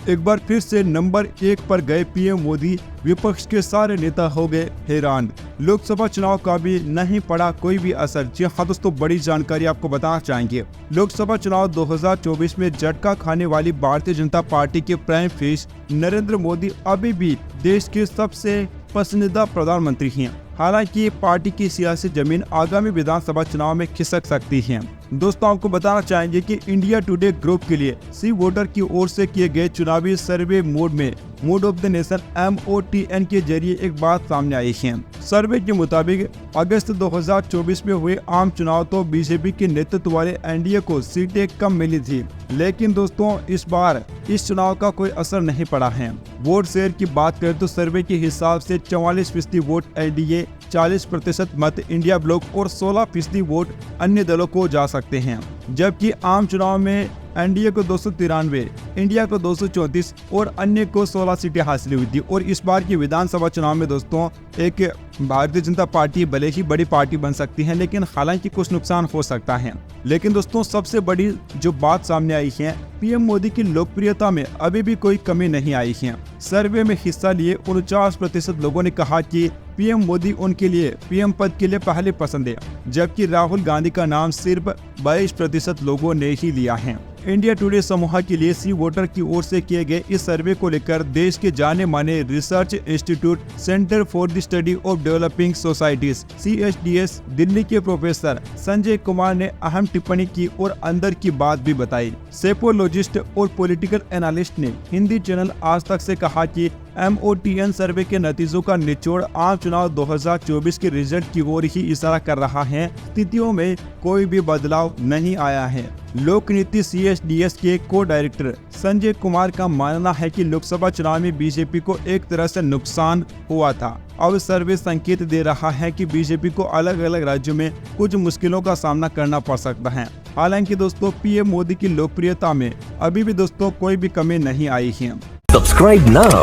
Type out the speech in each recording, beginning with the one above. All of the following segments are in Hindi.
एक बार फिर से नंबर 1 पर गए पीएम मोदी। विपक्ष के सारे नेता हो गए हैरान। लोकसभा चुनाव का भी नहीं पड़ा कोई भी असर। जी हाँ दोस्तों, बड़ी जानकारी आपको बताना चाहेंगे। लोकसभा चुनाव 2024 में झटका खाने वाली भारतीय जनता पार्टी के प्राइम फेस नरेंद्र मोदी अभी भी देश के सबसे पसंदीदा प्रधानमंत्री हैं। हालांकि पार्टी की सियासी जमीन आगामी विधानसभा चुनाव में खिसक सकती है। दोस्तों, आपको बताना चाहेंगे कि इंडिया टुडे ग्रुप के लिए सी वोटर की ओर से किए गए चुनावी survey mode of the nation MOTN के जरिए एक बात सामने आई है। सर्वे के मुताबिक अगस्त 2024 में हुए आम चुनाव तो बीजेपी के नेतृत्व वाले एनडीए को सीटें कम मिली थी, लेकिन दोस्तों इस बार इस चुनाव का कोई असर नहीं पड़ा है। वोट शेयर की बात करें तो सर्वे के हिसाब से 44% वोट एनडीए, 40% मत इंडिया ब्लॉक और 16% वोट अन्य दलों को जा सकते हैं। जबकि आम चुनाव में एनडीए को 293, इंडिया को 234 और अन्य को 16 सीटें हासिल हुई थी। और इस बार की विधानसभा चुनाव में दोस्तों एक भारतीय जनता पार्टी भले ही बड़ी पार्टी बन सकती है, लेकिन हालांकि कुछ नुकसान हो सकता है। लेकिन दोस्तों सबसे बड़ी जो बात सामने आई है, पीएम मोदी की लोकप्रियता में अभी भी कोई कमी नहीं आई है। सर्वे में हिस्सा लिए 49% लोगों ने कहा कि पीएम मोदी उनके लिए पीएम पद के लिए पहले पसंद है, जबकि राहुल गांधी का नाम सिर्फ 22% लोगों ने ही लिया है। इंडिया टुडे समूह के लिए सी वोटर की ओर से किए गए इस सर्वे को लेकर देश के जाने माने research institute centre for the study of developing societies CSDS Delhi के प्रोफेसर संजय कुमार ने अहम टिप्पणी की और अंदर की बात भी बताई। सेपोलॉजिस्ट और पॉलिटिकल एनालिस्ट ने हिंदी चैनल आज तक से कहा कि MOTN सर्वे के नतीजों का निचोड़ आम चुनाव 2024 के रिजल्ट की ओर ही इशारा कर रहा है। स्थितियों में कोई भी बदलाव नहीं आया है। लोक नीति CSDS के को डायरेक्टर संजय कुमार का मानना है कि लोकसभा चुनाव में बीजेपी को एक तरह से नुकसान हुआ था। अब सर्वे संकेत दे रहा है कि बीजेपी को अलग अलग राज्यों में कुछ मुश्किलों का सामना करना पड़ सकता है। हालांकि दोस्तों पीएम मोदी की लोकप्रियता में अभी भी दोस्तों कोई भी कमी नहीं आई है। Subscribe now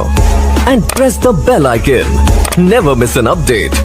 and press the bell icon. Never miss an update.